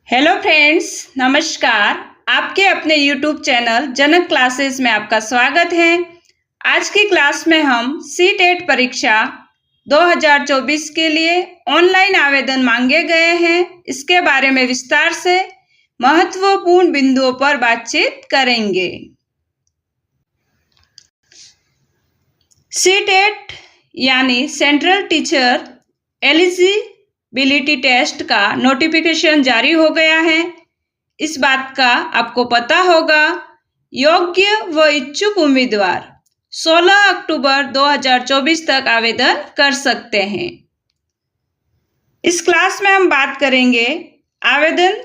Hello friends, नमस्कार। आपके अपने यूट्यूब चैनल जनक क्लासेस में आपका स्वागत है। आज की क्लास में हम सी-टेट परीक्षा 2024 के लिए ऑनलाइन आवेदन मांगे गए हैं, इसके बारे में विस्तार से महत्वपूर्ण बिंदुओं पर बातचीत करेंगे। सी-टेट यानी सेंट्रल टीचर एलिजिबिलिटी टेस्ट का नोटिफिकेशन जारी हो गया है। इस बात का आपको पता होगा। योग्य व इच्छुक उम्मीदवार 16 अक्टूबर 2024 तक आवेदन कर सकते हैं। इस क्लास में हम बात करेंगे आवेदन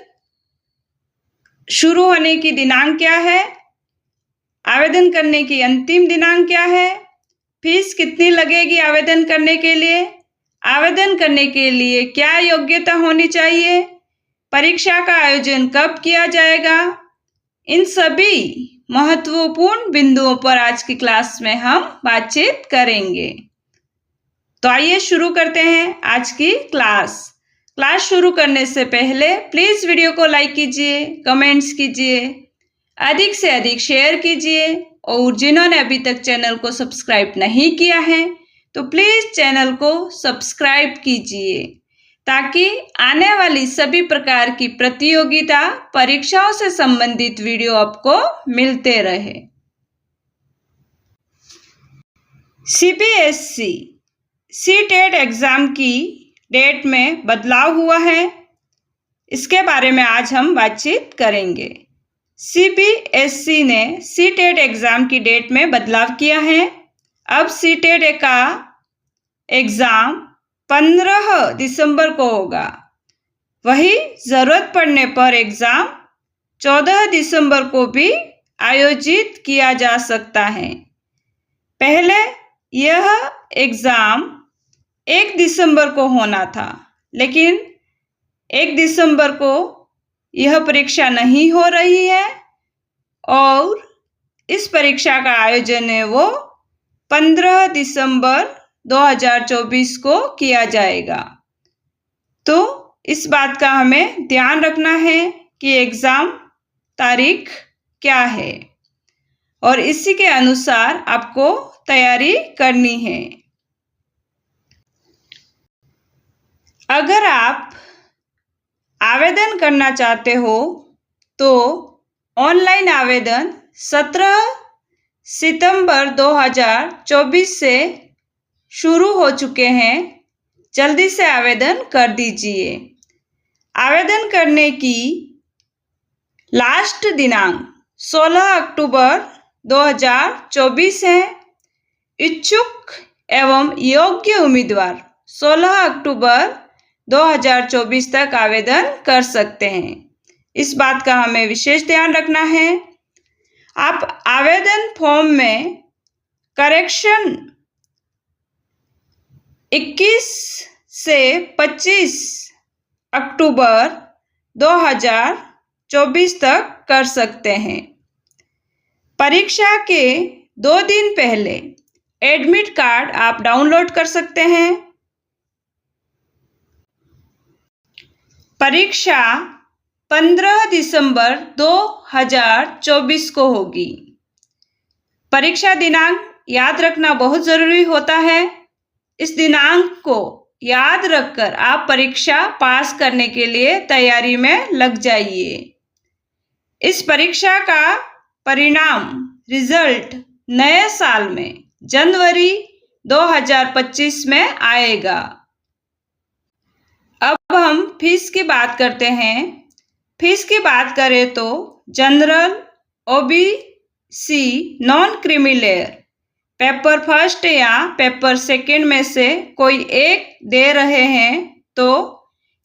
शुरू होने की दिनांक क्या है, आवेदन करने की अंतिम दिनांक क्या है, फीस कितनी लगेगी आवेदन करने के लिए, आवेदन करने के लिए क्या योग्यता होनी चाहिए, परीक्षा का आयोजन कब किया जाएगा। इन सभी महत्वपूर्ण बिंदुओं पर आज की क्लास में हम बातचीत करेंगे। तो आइए शुरू करते हैं आज की क्लास। शुरू करने से पहले प्लीज़ वीडियो को लाइक कीजिए, कमेंट्स कीजिए, अधिक से अधिक शेयर कीजिए और जिन्होंने अभी तक चैनल को सब्सक्राइब नहीं किया है तो प्लीज़ चैनल को सब्सक्राइब कीजिए ताकि आने वाली सभी प्रकार की प्रतियोगिता परीक्षाओं से संबंधित वीडियो आपको मिलते रहे। सीबीएसई सी-टेट एग्ज़ाम की डेट में बदलाव हुआ है, इसके बारे में आज हम बातचीत करेंगे। सीबीएसई ने सी-टेट एग्ज़ाम की डेट में बदलाव किया है। अब सी-टेट का एग्ज़ाम 15 दिसंबर को होगा। वही ज़रूरत पड़ने पर एग्ज़ाम 14 दिसंबर को भी आयोजित किया जा सकता है। पहले यह एग्ज़ाम 1 दिसंबर को होना था, लेकिन 1 दिसंबर को यह परीक्षा नहीं हो रही है और इस परीक्षा का आयोजन है वो 15 दिसंबर 2024 को किया जाएगा। तो इस बात का हमें ध्यान रखना है कि एग्ज़ाम तारीख क्या है और इसी के अनुसार आपको तैयारी करनी है। अगर आप आवेदन करना चाहते हो तो ऑनलाइन आवेदन 17 सितंबर 2024 से शुरू हो चुके हैं। जल्दी से आवेदन कर दीजिए। आवेदन करने की लास्ट दिनांक 16 अक्टूबर 2024 है। इच्छुक एवं योग्य उम्मीदवार 16 अक्टूबर 2024 तक आवेदन कर सकते हैं। इस बात का हमें विशेष ध्यान रखना है। आप आवेदन फॉर्म में करेक्शन 21 से 25 अक्टूबर 2024 तक कर सकते हैं। परीक्षा के 2 दिन पहले एडमिट कार्ड आप डाउनलोड कर सकते हैं। परीक्षा 15 दिसंबर 2024 को होगी। परीक्षा दिनांक याद रखना बहुत ज़रूरी होता है। इस दिनांक को याद रखकर आप परीक्षा पास करने के लिए तैयारी में लग जाइए। इस परीक्षा का परिणाम रिजल्ट नए साल में जनवरी 2025 में आएगा। अब हम फीस की बात करते हैं। फीस की बात करें तो general, OBC, non creamy layer, paper first या पेपर सेकंड में से कोई एक दे रहे हैं तो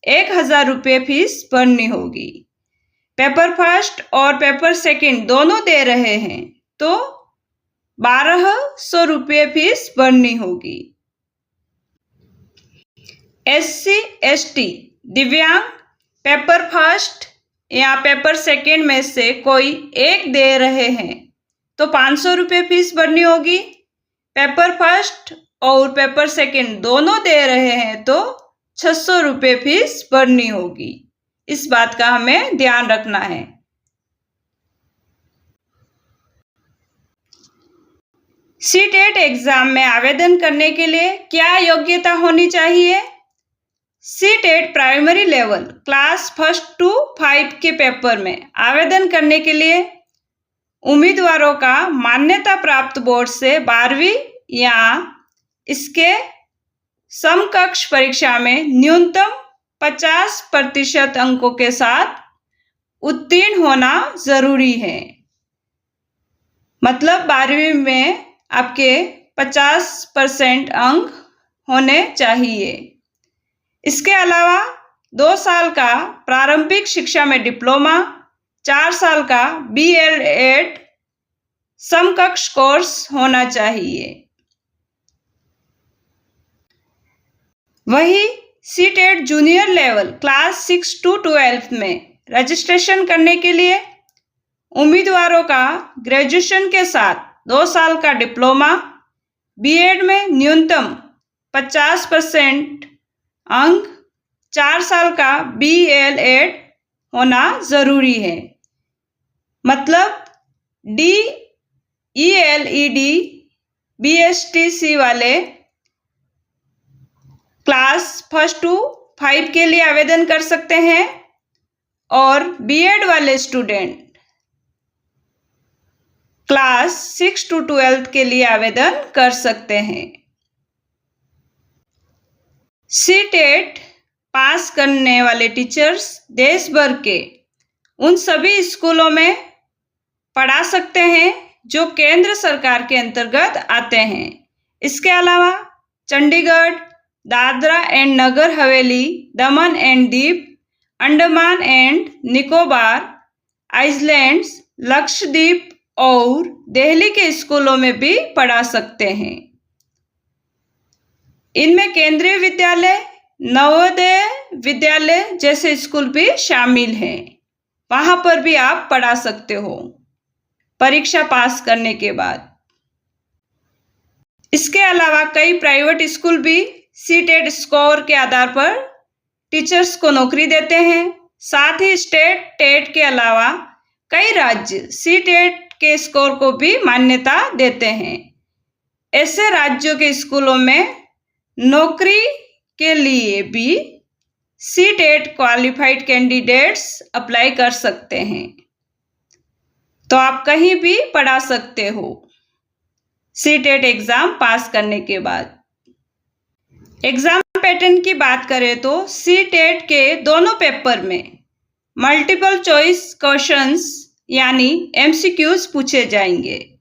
1000 रुपये फीस भरनी होगी। पेपर फर्स्ट और पेपर सेकंड दोनों दे रहे हैं तो 1200 रुपये फीस भरनी होगी। एससी, एसटी, दिव्यांग पेपर फर्स्ट या पेपर सेकंड में से कोई एक दे रहे हैं तो 500 रुपये फीस भरनी होगी। पेपर फर्स्ट और पेपर सेकंड दोनों दे रहे हैं तो 600 रुपये फीस भरनी होगी। इस बात का हमें ध्यान रखना है। सीटेट एग्जाम में आवेदन करने के लिए क्या योग्यता होनी चाहिए? CTET primary level class 1 to 5 के पेपर में आवेदन करने के लिए उम्मीदवारों का मान्यता प्राप्त बोर्ड से 12वीं या इसके समकक्ष परीक्षा में न्यूनतम 50% अंकों के साथ उत्तीर्ण होना जरूरी है। मतलब 12वीं में आपके 50% अंक होने चाहिए। इसके अलावा 2 साल का प्रारंभिक शिक्षा में डिप्लोमा, 4 साल का BLED समकक्ष कोर्स होना चाहिए। वही CTET junior level class 6 to 12 में रजिस्ट्रेशन करने के लिए उम्मीदवारों का ग्रेजुएशन के साथ 2 साल का डिप्लोमा, बीएड में न्यूनतम 50% अंक, 4 साल का BLED होना जरूरी है। मतलब DELED BSTC वाले क्लास 1 to 5 के लिए आवेदन कर सकते हैं और बीएड वाले स्टूडेंट क्लास 6 to 12 के लिए आवेदन कर सकते हैं। सीटेट पास करने वाले टीचर्स देश भर के उन सभी स्कूलों में पढ़ा सकते हैं जो केंद्र सरकार के अंतर्गत आते हैं। इसके अलावा Chandigarh, Dadra and Nagar Haveli, Daman and Deep, Andaman and Nicobar islands, Lakshadweep और दिल्ली के स्कूलों में भी पढ़ा सकते हैं। इनमें केंद्रीय विद्यालय, नवोदय विद्यालय जैसे स्कूल भी शामिल हैं। वहां पर भी आप पढ़ा सकते हो परीक्षा पास करने के बाद। इसके अलावा कई प्राइवेट स्कूल भी सीटेट स्कोर के आधार पर टीचर्स को नौकरी देते हैं। साथ ही स्टेट टेट के अलावा कई राज्य सीटेट के स्कोर को भी मान्यता देते हैं। ऐसे राज्यों के स्कूलों में नौकरी के लिए भी सीटेट क्वालिफाइड कैंडिडेट्स अप्लाई कर सकते हैं। तो आप कहीं भी पढ़ा सकते हो सीटेट एग्जाम पास करने के बाद। एग्जाम पैटर्न की बात करें तो सीटेट के दोनों पेपर में मल्टीपल चॉइस क्वेश्चंस यानी MCQs पूछे जाएंगे।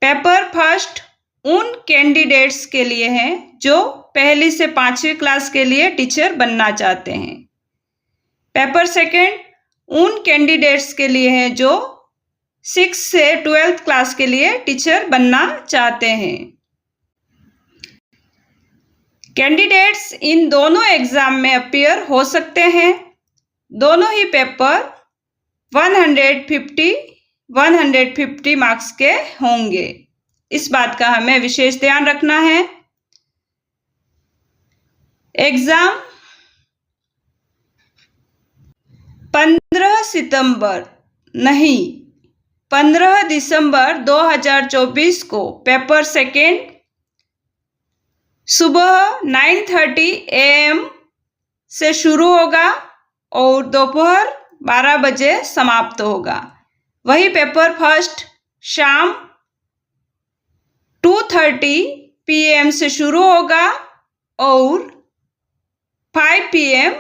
पेपर फर्स्ट उन कैंडिडेट्स के लिए है जो पहली से 5वीं क्लास के लिए टीचर बनना चाहते हैं। पेपर सेकंड उन कैंडिडेट्स के लिए है जो 6 से 12th क्लास के लिए टीचर बनना चाहते हैं। कैंडिडेट्स इन दोनों एग्जाम में अपीयर हो सकते हैं। दोनों ही पेपर 150 मार्क्स के होंगे। इस बात का हमें विशेष ध्यान रखना है। एग्जाम 15 सितंबर नहीं 15 दिसंबर 2024 को पेपर सेकेंड सुबह 9:30 AM से शुरू होगा और दोपहर 12 बजे समाप्त होगा। वही पेपर फर्स्ट शाम 2:30 PM से शुरू होगा और 5 PM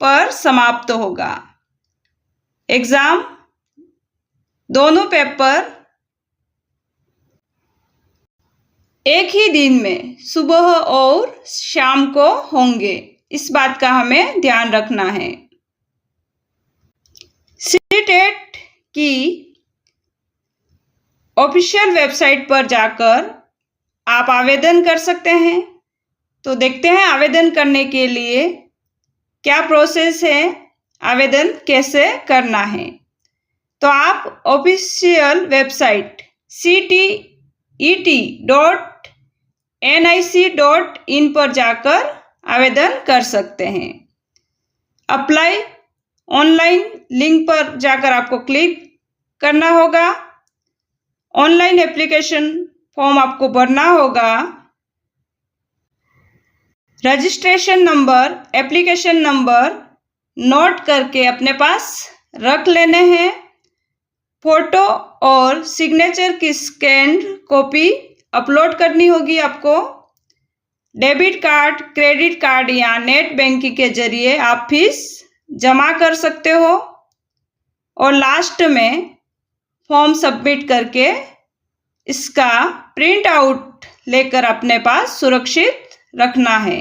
पर समाप्त होगा। एग्जाम दोनों पेपर एक ही दिन में सुबह और शाम को होंगे। इस बात का हमें ध्यान रखना है। सीटेट की ऑफिशियल वेबसाइट पर जाकर आप आवेदन कर सकते हैं। तो देखते हैं आवेदन करने के लिए क्या प्रोसेस है, आवेदन कैसे करना है। तो आप ऑफिशियल वेबसाइट ctet.nic.in पर जाकर आवेदन कर सकते हैं। अप्लाई ऑनलाइन लिंक पर जाकर आपको क्लिक करना होगा। ऑनलाइन एप्लीकेशन फॉर्म आपको भरना होगा। Registration number, application number note करके अपने पास रख लेने हैं। फोटो और सिग्नेचर की स्कैन्ड कॉपी अपलोड करनी होगी आपको। डेबिट कार्ड, क्रेडिट कार्ड या नेट बैंकिंग के जरिए आप फीस जमा कर सकते हो और लास्ट में फॉर्म सबमिट करके इसका प्रिंट आउट लेकर अपने पास सुरक्षित रखना है।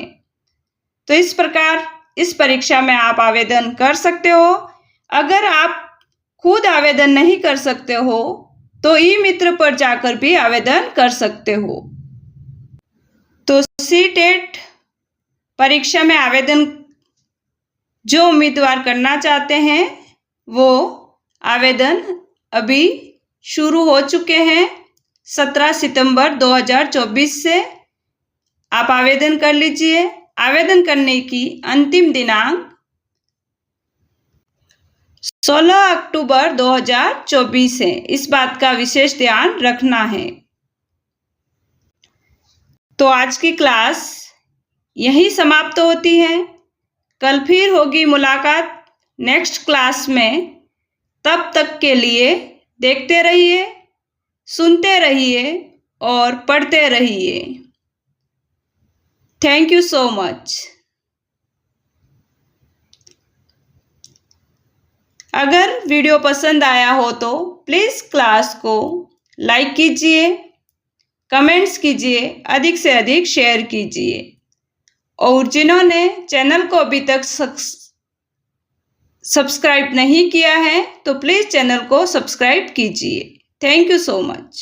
तो इस प्रकार इस परीक्षा में आप आवेदन कर सकते हो। अगर आप खुद आवेदन नहीं कर सकते हो तो ई मित्र पर जाकर भी आवेदन कर सकते हो। तो सीटेट परीक्षा में आवेदन जो उम्मीदवार करना चाहते हैं वो आवेदन अभी शुरू हो चुके हैं। 17 सितंबर 2024 से आप आवेदन कर लीजिए। आवेदन करने की अंतिम दिनांक 16 अक्टूबर 2024 है। इस बात का विशेष ध्यान रखना है। तो आज की क्लास यही समाप्त होती है। कल फिर होगी मुलाकात नेक्स्ट क्लास में। तब तक के लिए देखते रहिए, सुनते रहिए और पढ़ते रहिए। Thank you so much. अगर वीडियो पसंद आया हो तो प्लीज़ क्लास को लाइक कीजिए, कमेंट्स कीजिए, अधिक से अधिक शेयर कीजिए और जिन्होंने चैनल को अभी तक सब्सक्राइब नहीं किया है तो प्लीज़ चैनल को सब्सक्राइब कीजिए। Thank you so much.